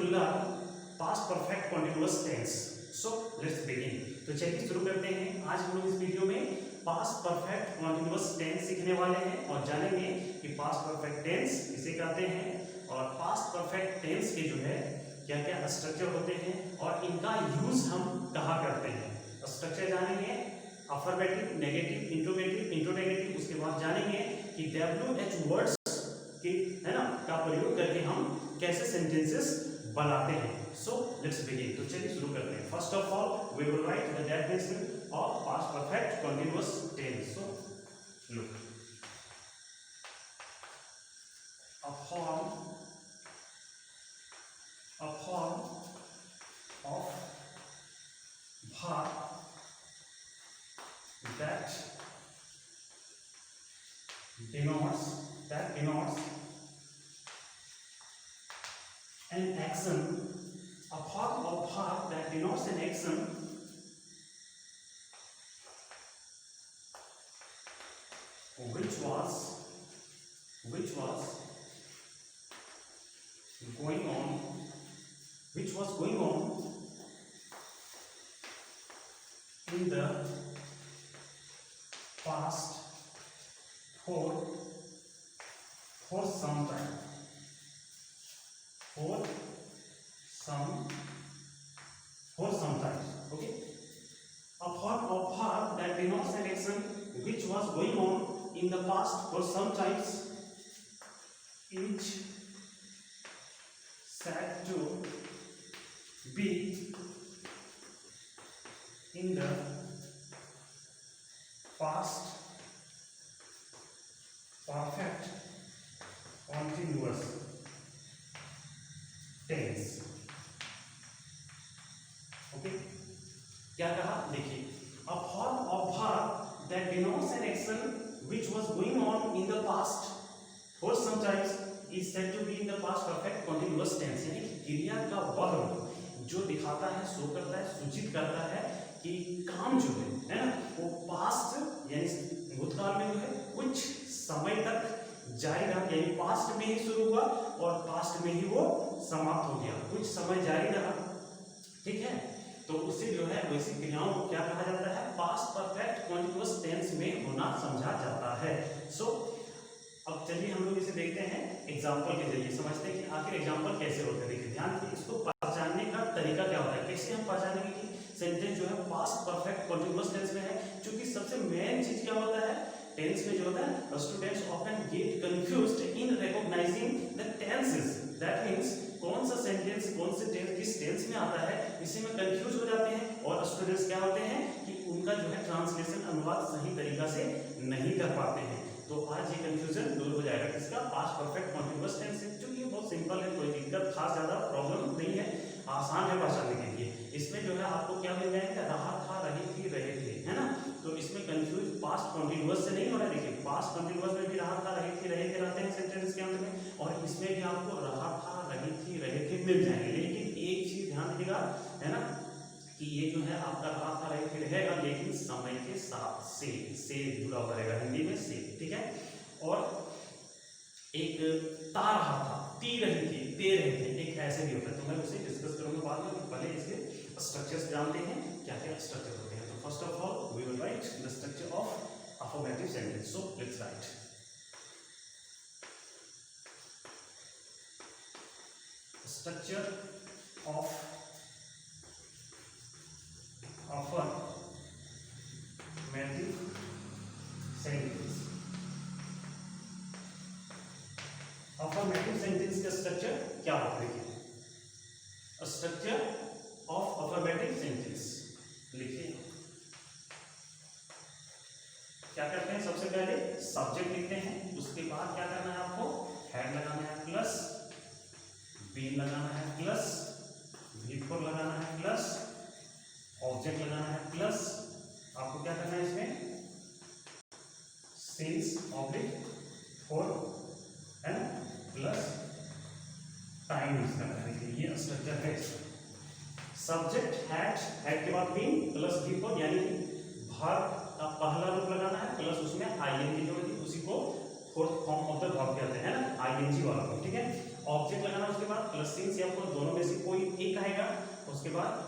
Regular past perfect continuous tense. So let's begin. तो चलिए शुरू करते हैं। आज हम लोग इस वीडियो में पास्ट परफेक्ट कंटीन्यूअस टेंस सीखने वाले हैं और जानेंगे कि पास्ट परफेक्ट टेंस किसे कहते हैं और पास्ट परफेक्ट टेंस के जो है क्या क्या स्ट्रक्चर होते हैं और इनका यूज हम कहाँ करते हैं। स्ट्रक्चर जानेंगे, अफर्मेटिव, नेगेटिव, इंट्रोनेगेटिव। उसके बाद जानेंगे कि WH वर्ड्स की है ना का प्रयोग करके हम कैसे सेंटेंसेस बनाते हैं। So let's begin. तो चलिए शुरू करते हैं। First of all we will write the definition of past perfect continuous tense. So look, a form of verb that denotes an action, a form of verb that denotes an action which was going on in the past for some time. Okay, a form of verb that denotes an action which was going on in the past for some time is said to be in the past perfect continuous tense। Okay, क्या कहा देखिए, a form of verb that denotes an action which was going on in the past for some time is said to be in the past perfect continuous tense। यानी कि क्रिया का verb जो दिखाता है, शो करता है, सूचित करता है कि काम जो है ना वो पास्ट यानी भूतकाल में जो है कुछ समय तक जारी रहा, यानी पास्ट में ही शुरू हुआ और पास्ट में ही वो समाप्त हो गया, कुछ समय जारी रहा। ठीक है, तो उसे जो है वैसी क्रियाओं को क्या कहा जाता है, पास्ट परफेक्ट कंटीन्यूअस टेंस में होना समझा जाता है। सो अब चलिए हम लोग इसे देखते हैं एग्जांपल के जरिए, समझते हैं कि आखिर एग्जांपल कैसे होते हैं। देखिए ध्यान से, इसको पहचानने का तरीका क्या होता है, कैसे हम पहचानेंगे कि सेंटेंस जो है पास्ट परफेक्ट कंटीन्यूअस टेंस में है। क्योंकि सबसे मेन चीज क्या होता है टेंस में जो होता है, students often get confused in recognising the tenses. That means कौन सा सेंटेंस कौन से टेंस किस टेंस में आता है, इसी में कंफ्यूज हो जाते हैं और स्टूडेंट्स क्या होते हैं कि उनका जो है ट्रांसलेशन अनुवाद सही तरीका से नहीं कर पाते हैं। तो आज ये कंफ्यूजन दूर हो जाएगा किसका, पास्ट परफेक्ट कंटीन्यूअस टेंस है। क्योंकि ये बहुत सिंपल है, कोई दिक्कत खास ज्यादा प्रॉब्लम नहीं है, आसान है पहचानने के लिए। इसमें जो है आपको क्या मिल जाएगा, रहा था, रही थी, रहे थे, है ना। तो इसमें कंफ्यूज पास्ट कंटीन्यूअस से नहीं हो रहा है। देखिए पास्ट कंटीन्यूअस में भी रहा था, रही थी, रहे थे रहते हैं सेंटेंस के अंत में, और इसमें भी आपको रहा था, रही थी, रहे थे मिल जाएंगे। लेकिन एक चीज ध्यान रखिएगा, है ना, कि ये जो है आपका रहा था, रही थी रहेगा, लेकिन समय के साथ से जुड़ा हुआ रहेगा, हिंदी में से। ठीक है, और एक ता रहा था, ती रही थी, ते रहे थे, एक ऐसे भी होता है। तो मैं उसे डिस्कस करूंगा बाद में, पहले इसके स्ट्रक्चर्स जानते हैं क्या क्या स्ट्रक्चर होते हैं। तो first of all we will write the structure of affirmative sentence. So let's write structure of affirmative sentence. Affirmative sentence का स्ट्रक्चर क्या होता है, स्ट्रक्चर ऑफ अफर्मेटिव सेंटेंस लिखिए। क्या करते हैं, सबसे पहले सब्जेक्ट लिखते हैं, उसके बाद क्या करना है आपको, हेड लगाना है प्लस, बी लगाना है प्लस, V4 लगाना है प्लस, ऑब्जेक्ट लगाना है प्लस, आपको क्या करना है इसमें सिंस ऑब्जेक्ट फॉर है ना प्लस टाइम यूज करना है। ये स्ट्रक्चर है। सब्जेक्ट हेड के बाद बीन प्लस V4 यानी वर्ब का पहला रूप लगाना है प्लस उसमें ing जोड़ेंगे, उसी को fourth form of the verb कहते हैं ना, ing वाला। ठीक है, ऑब्जेक्ट लगाना उसके बाद प्लस सिंस या दोनों में से रहेगा, उसके बाद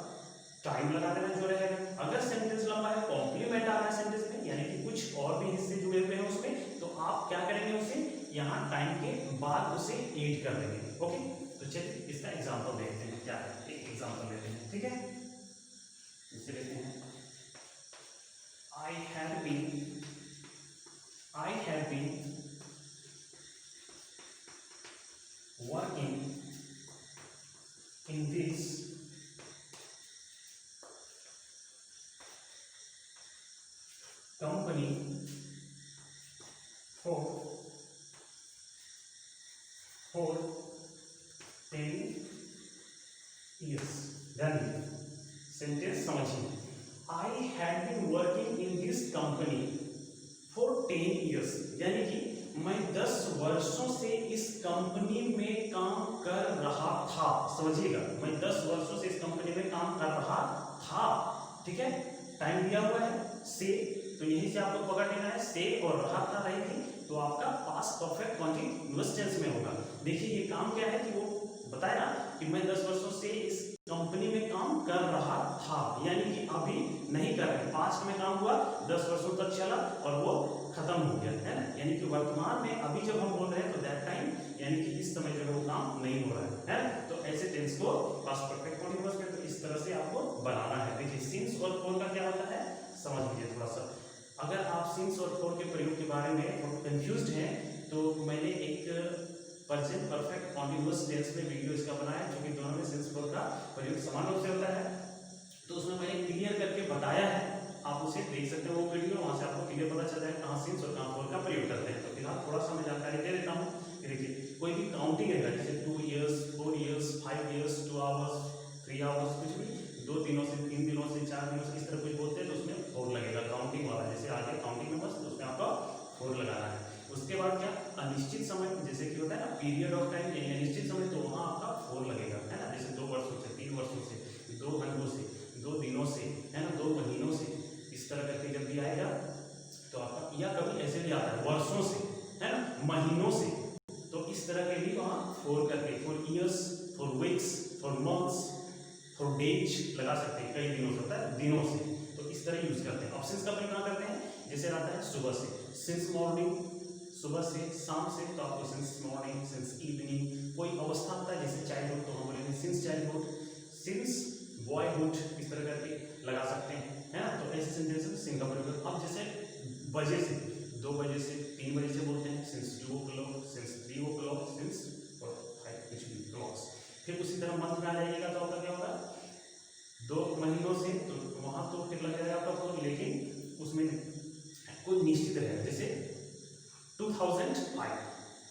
टाइम लगा देना जो रहेगा। अगर सेंटेंस लंबा है, कॉम्प्लीमेंट आ रहा है सेंटेंस में, यानी कि कुछ और भी हिस्से जुड़े हुए हैं उसमें, तो आप क्या करेंगे, उसे यहाँ टाइम के बाद उसे ऐड कर देंगे। ओके, तो चलिए इसका एग्जांपल देखते हैं, क्या है, एक एग्जांपल लेते हैं, ठीक है। इसे लेते हैं, I have been working in this company for 10 years। Done, sentence समझिए, I had been working in this company for 10 years, यानी कि मैं 10 वर्षों से इस कंपनी में काम कर रहा था। समझिएगा, मैं 10 वर्षों से इस कंपनी में काम कर रहा था, ठीक है। टाइम दिया हुआ है से, तो यहीं से आपको पकड़ लेना है, से और रहा था रही थी, तो आपका पास्ट परफेक्ट कॉन्टिन्यूअस टेंस में होगा। देखिए ये काम क्या है कि वो बताया कि मैं 10 वर्षों से इस कंपनी में काम कर रहा था, यानी कि अभी नहीं कर रहे, पास्ट में काम हुआ, 10 वर्षों तक चला और वो खत्म हो गया, है ना। यानी कि वर्तमान में अभी जब हम बोल रहे हैं तो दैट टाइम, यानी कि इस समय जो है वो काम नहीं हो रहा है ना। तो ऐसे टेंस को पास्ट परफेक्ट कॉन्टिन्यूअस में तो इस तरह से आपको बनाना है। देखिए सिंस और फॉर का क्या होता है, समझ लीजिए थोड़ा सा। अगर आप सिंस और फॉर के प्रयोग के बारे में थोड़ा कंफ्यूज्ड हैं, तो मैंने एक प्रेजेंट परफेक्ट कॉन्टिन्यूअस टेंस में वीडियो इसका बनाया, जो कि दोनों में सिंस फॉर का प्रयोग समान रूप से होता है, तो उसमें मैंने क्लियर करके बताया है, आप उसे देख सकते हो वो वीडियो, वहां से आपको क्लियर पता चल जाएगा कहाँ सिंस और कहाँ फॉर का प्रयोग करते हैं। तो फिलहाल थोड़ा सा मैं जानकारी दे देता हूँ। देखिए कोई भी काउंटिंग है, जैसे 2 years 4 years 5 years 2 hours 3 hours, कुछ भी 2 दिनों से 3 दिनों से 4 दिनों से इस तरह कुछ बोलते हैं तो उसमें फॉर लगेगा, काउंटिंग वाला, जैसे आगे काउंटिंग में बस तो उसमें आपका फॉर लगाना है। उसके बाद क्या, अनिश्चित समय, जैसे कि होता है ना पीरियड ऑफ टाइम, यानी अनिश्चित समय, तो वहाँ आपका फॉर लगेगा, है ना। जैसे 2 वर्षों से, 3 वर्षों से, 2 घंटों से, 2 दिनों से, है ना, 2 महीनों से, इस तरह करके जब भी आएगा तो आपका, या कभी ऐसे भी आता है वर्षों से, है ना, महीनों से, तो इस तरह के भी वहाँ फॉर करके, for years, for weeks, for months, for days लगा सकते हैं, कई दिनों से होता है, दिनों से, तो इस तरह यूज करते हैं। ऑप्शंस का प्रयोग करते हैं, जैसे आता है सुबह से, सिंस मॉर्निंग, सुबह से, शाम से, तो आपको सिंस मॉर्निंग, सिंस इवनिंग, कोई अवस्था होता है जैसे चाइल्डहुड, तो हम बोलेंगे सिंस चाइल्डहुड, सिंस बॉयहुड, इस तरह करके लगा सकते हैं, है ना। तो ऐसे सेंटेंस में सिंस का प्रयोग। अब जैसे बजे से, 2 बजे से 3 बजे से बोलते हैं, since 2 o'clock, since 3 o'clock, since 5 कुछ भी क्लॉक्स। फिर उसी तरह मंथ में आ जाइएगा तो आपका क्या होगा, 2 महीनों से, तो वहां तो फिर लग जाएगा आपका फॉर, लेकिन उसमें कोई निश्चित रहेगा, जैसे 2005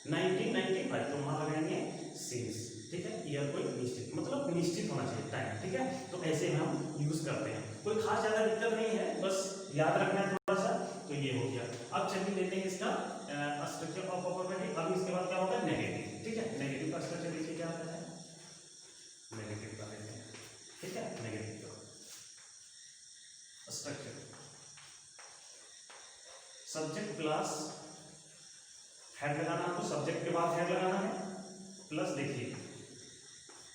1995, तो वहां लगाएंगे सिंस, ठीक है। ईयर कोई निश्चित, मतलब निश्चित होना चाहिए टाइम, ठीक है। तो ऐसे हम यूज करते हैं, कोई खास ज्यादा दिक्कत नहीं है, बस याद रखना है थोड़ा सा। तो ये हो गया। अब चलिए लेते हैं इसका स्ट्रक्चर ऑफ अफर्मेटिव। अब इसके बाद क्या होगा, नेगेटिव, ठीक है। नेगेटिव का स्ट्रक्चर देखिए क्या होता है, नेगेटिव का लेते हैं, ठीक है। नेगेटिव का स्ट्रक्चर, सब्जेक्ट प्लस हेड लगाना, आपको सब्जेक्ट के बाद हेड लगाना है, प्लस देखिए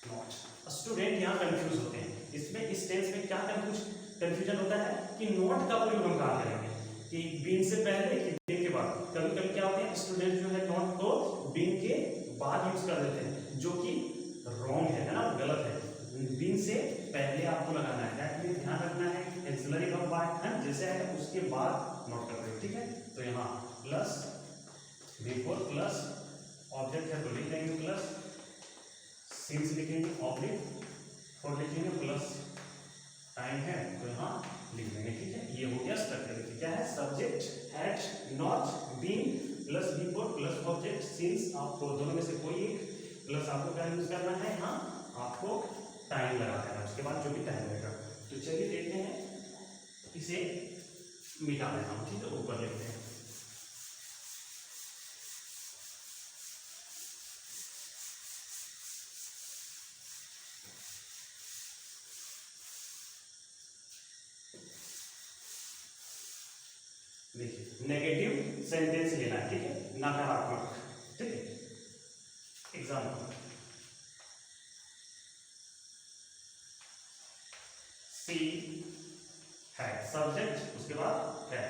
नॉट। स्टूडेंट यहाँ कंफ्यूज होते हैं, इसमें इस टेंस में क्या कंफ्यूजन होता है कि नॉट का प्रयोग हम कहाँ करेंगे, कि बीन से पहले कि बीन के बाद। कभी कभी क्या होते हैं, स्टूडेंट जो है नॉट को बीन के बाद यूज कर देते हैं, जो कि रॉन्ग है ना, गलत है। बीन से पहले आपको लगाना है, दैट मींस ध्यान रखना है कि एक्सिलरी वर्ब है, जैसे है उसके बाद नॉट कर रहे, ठीक है। तो यहाँ प्लस बिफोर प्लस ऑब्जेक्ट है तो लिख देंगे प्लस, सिंस लिखेंगे, ऑब्जेक्ट फॉर लिखेंगे, प्लस टाइम है तो यहाँ लिख देंगे, ठीक है। ये हो गया स्ट्रक्चर। क्या है, subject had not been plus before plus object since, आपको दोनों में से कोई एक, प्लस आपको क्या यूज करना है, यहाँ आपको टाइम लगा देना, उसके बाद जो भी टाइम लगेगा। तो चलिए देखते हैं, इसे मिटा देता हूँ, ठीक है, ऊपर लिखते हैं। देखिए नेगेटिव सेंटेंस लेना है, ठीक है, नकारात्मक, ठीक है। एग्जाम्पल, सी हैड, सब्जेक्ट उसके बाद हैड।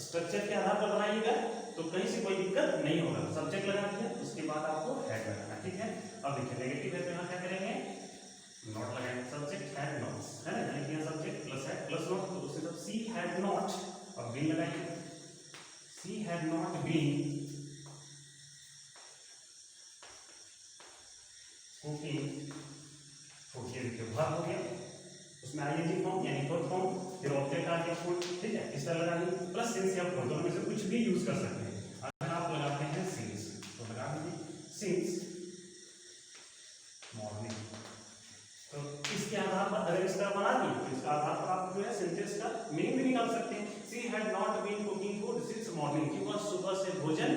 स्ट्रक्चर के आधार पर बनाइएगा तो कहीं से कोई दिक्कत नहीं होगा। सब्जेक्ट लगा दिया, उसके बाद आपको हैड लगाना, ठीक है। अब देखिए नेगेटिव है तो यहाँ क्या करेंगे, नॉट लगाएंगे। सब्जेक्ट हैड नॉट है ना, यानी कि यहाँ subject plus had plus not, तो उसके साथ सी हैड नॉट, अब बीन लगाएंगे। She had not been cooking food, ये देखिए वर्ब हो गया, उसमें आईएनजी फॉर्म यानी वर्ब फॉर्म, फिर ऑब्जेक्ट आ गया फूड, ठीक है। इस तरह लगाएंगे। प्लस सिंस या फ्रॉम, दोनों में से कुछ भी यूज कर सकते हैं। अगर आप लगाते हैं सिंस तो लगा दीजिए सिंस मॉर्निंग। तो इसके आधार पर अगर इसका बना दी तो इसका आधार पर आप जो है सेंटेंस का मीनिंग भी निकाल सकते हैं। She had not been cooking food since morning, कि वह सुबह से भोजन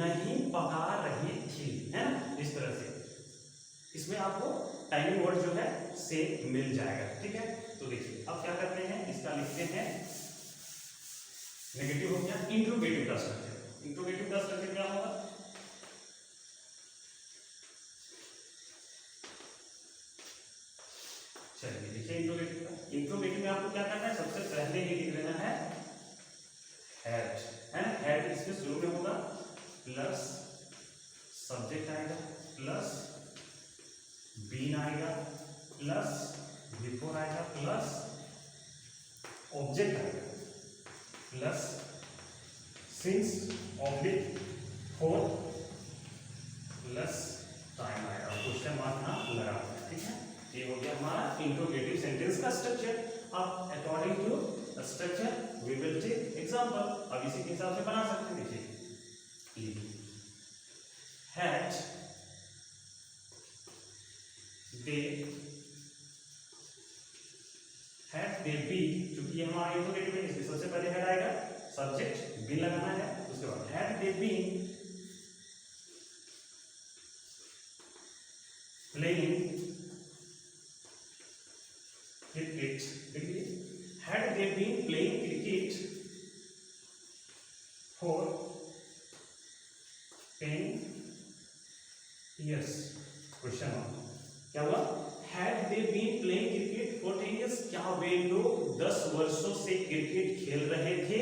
नहीं पका रही थी, है ना। इस तरह से इसमें आपको टाइमिंग वर्ड जो है से मिल जाएगा, ठीक है। तो देखिए अब क्या करते हैं, इसका लिखते हैं, नेगेटिव हो गया। इंट्रोगेटिव का स्ट्रक्चर, इंट्रोगेटिव का स्ट्रक्चर क्या होगा, चलिए देखिए इंट्रोगेटिव का। इंट्रोगेटिव में आपको क्या करना है, सबसे पहले ही लिख लेना है हैड, है ना। हैड इसके शुरू में होगा, प्लस सब्जेक्ट आएगा, प्लस बीन आएगा, प्लस बिफोर आएगा, प्लस ऑब्जेक्ट आएगा, plus since oblique for, plus time आएगा, क्वेश्चन मार्क यहाँ लगा हुआ है, ठीक है। ये हो गया हमारा इंट्रोगेटिव सेंटेंस का स्ट्रक्चर। अब according to structure we will take example. अब इसी के हिसाब से बना सकते हैं। देखिए हैड दे बी, क्योंकि ये हमारा इंट्रोगेटिव है इसलिए सबसे पहले हैड आएगा, सब्जेक्ट बीन लगाना है, उसके बाद had they been playing cricket, देखिए had they been playing cricket for 10 years, question mark. क्या हुआ, had they been playing cricket for 10 years, क्या वे लोग 10 वर्षों से क्रिकेट खेल रहे थे,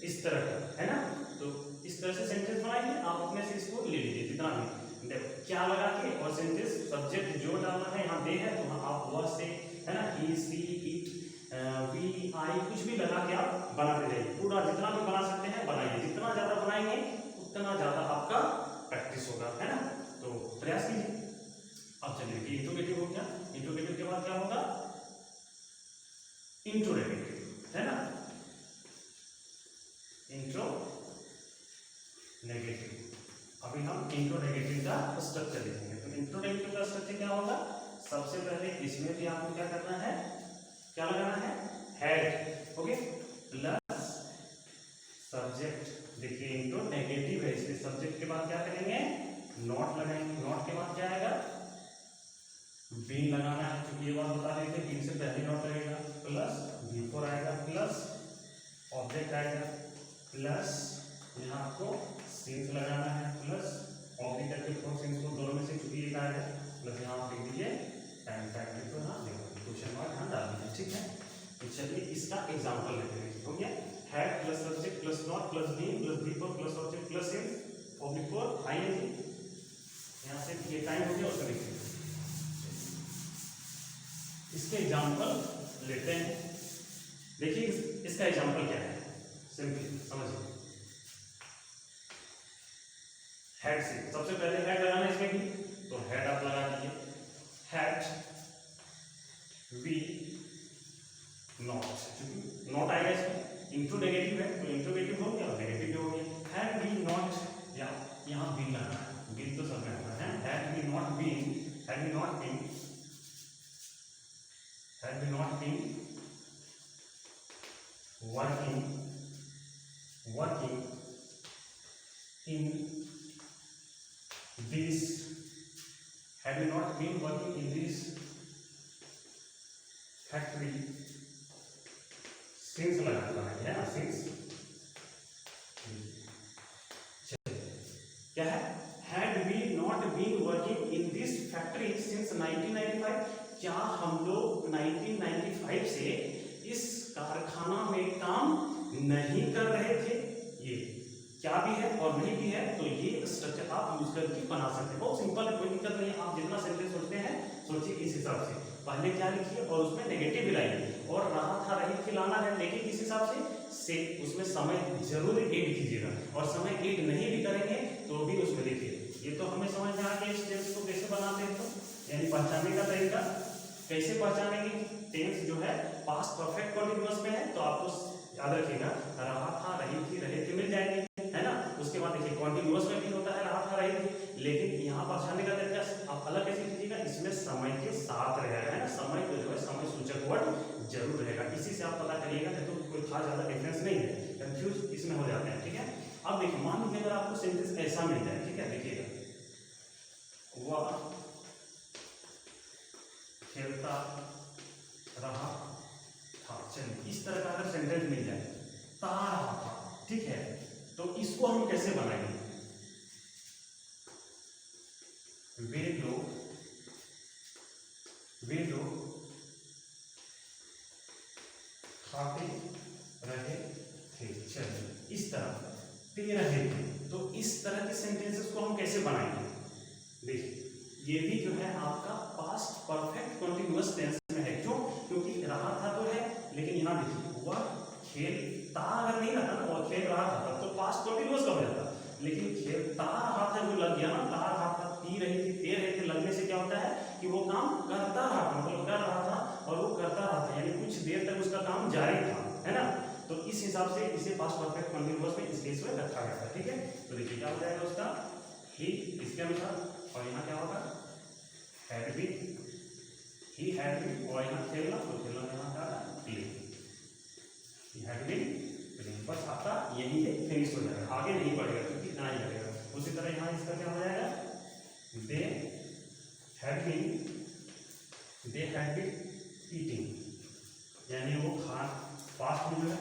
इस तरह का, है ना। तो इस तरह से सेंटेंस बनाइए, आप अपने से इसको ले लीजिए जितना भी, देखो क्या लगा के, और सेंटेंस सब्जेक्ट जो डालना है, यहाँ दे है तो आप वह से, है ना, ही सी इट वी आई कुछ भी लगा के आप बनाते जाइए। पूरा जितना भी बना सकते हैं बनाइए, जितना ज्यादा बनाएंगे उतना ज्यादा आपका प्रैक्टिस होगा, है ना। तो प्रयास कीजिए। अब चलिए कि इंट्रोगेटिव हो गया, इंट्रोगेटिव के बाद क्या होगा, इंट्रोनेगेटिव, है ना। इंट्रो नेगेटिव, अभी हम इंट्रोनेगेटिव का स्ट्रक्चर लिखेंगे। तो इंट्रोनेगेटिव का स्ट्रक्चर क्या होगा, सबसे पहले इसमें भी आपको क्या करना है, क्या लगाना है, हैड, ओके, प्लस सब्जेक्ट। देखिए इंट्रोनेगेटिव है इसलिए सब्जेक्ट के बाद क्या करेंगे, नॉट लगाएंगे। नॉट के बाद क्या आएगा, बीन लगाना है, क्योंकि ये बात बता रहे थे बीन से पहले नॉट लगेगा, प्लस बिफोर आएगा, प्लस ऑब्जेक्ट आएगा, प्लस यहाँ आपको सिंस लगाना है, प्लस ऑब्जेक्ट के फोर सिंस को दोनों में से चूंकि एक आएगा, प्लस यहाँ आप लिख दीजिए टाइम फैक्टर, तो यहाँ देखो क्वेश्चन मार्क यहाँ डाल दीजिए, ठीक है। तो चलिए इसका एग्जांपल लेते हैं, हो गया, had plus subject plus not plus been plus before plus object plus since और बिफोर आईएनजी, यहाँ से ये टाइम हो गया, उसको लिखिए। इसके एग्जाम्पल लेते हैं। देखिए इसका एग्जाम्पल क्या है, सिंपली समझिए। हेड से सबसे पहले हेड लगाना है इसमें भी, तो हेड आप लगा दीजिए, हैड वी नॉट, क्योंकि नॉट आएगा इसमें, इंट्रो नेगेटिव है तो इंट्रोगेटिव हो गया और नेगेटिव हो गया। हैड वी नॉट, या यहाँ बीन लगाना है, बीन तो सब में होना है, had we not been, had we not been, had we not been working in this, had we not been working in this factory since लगाना है ना, since क्या है, had we not been working in this factory since 1995, क्या हम लोग 1995 से इस कारखाना में काम नहीं कर रहे थे? ये क्या भी है और नहीं भी है, तो ये स्ट्रक्चर आप यूज करके बना सकते हैं। बहुत सिंपल है, कोई दिक्कत नहीं है। आप जितना सेंटेंस सोचते हैं सोचिए इस हिसाब से, पहले क्या लिखिए और उसमें नेगेटिव भी लाइए, और रहा था रही थी लाना है, लेकिन किस हिसाब से उसमें समय जरूर ऐड कीजिएगा, और समय ऐड नहीं भी करेंगे तो भी उसमें लिखिए। ये तो हमें समझ में आ गया इस टेंस को कैसे बनाते हैं, तो यानी पहचानने का तरीका कैसे पहचानेंगे। टेंस जो है पास्ट परफेक्ट कंटीन्यूअस में है, तो आपको याद रखिएगा रहा था रही थी रहे थे मिल जाएंगे, है ना। उसके बाद देखिए कॉन्टिन्यूअस में भी होता है रहा था रही थी, लेकिन यहाँ पहचानने का तरीका आप अलग कैसे कीजिएगा, इसमें समय के साथ रहेगा, है ना। समय को जो है समय सूचक वर्ड जरूर रहेगा, इसी से आप पता करिएगा, तो कोई खास ज्यादा डिफरेंस नहीं है, कंफ्यूज इसमें हो जाते हैं, ठीक है। अब देखिए मान लीजिए अगर आपको सेंटेंस ऐसा मिल जाए, ठीक है, देखिएगा वह खेलता रहा था, चलिए इस तरह का अगर सेंटेंस मिल जाए, ता रहा था, ठीक है, तो इसको हम कैसे बनाएंगे। वे लोग खाते रहे थे, चलिए इस तरह पी रहे थे, तो इस तरह के सेंटेंसेस को हम कैसे बनाएंगे। देखिए ये भी जो है आपका पास्ट परफेक्ट कंटीन्यूअस टेंस में है, क्यों, क्योंकि रहा था तो है, लेकिन यहाँ देखिए वह खेलता अगर नहीं रहता ना, वह खेल रहा था तो पास्ट कंटीन्यूअस का हो जाता, लेकिन खेलता रहा था जो लग गया ना, ता रहा था, पी रही थी, पे रहे थे, लगने से क्या होता है कि वो काम करता रहा था, मतलब कर रहा था और वो करता रहा था, यानी कुछ देर तक उसका काम जारी था, है ना। तो इस हिसाब से इसे पास्ट परफेक्ट कंटीन्यूअस में इस केस में रखा गया था, ठीक है। तो देखिए क्या हो जाएगा उसका ही इसके अनुसार, और यहाँ क्या होगा had been, he had been, और यहाँ खेलना, तो खेलना यहाँ क्या है play, he had been playing, बस आपका यही है फिनिश हो जाएगा, आगे नहीं बढ़ेगा क्योंकि इतना ही लगेगा। उसी तरह यहाँ इसका क्या हो जाएगा दे हैड बीन ईटिंग, यानी वो पास्ट में जो है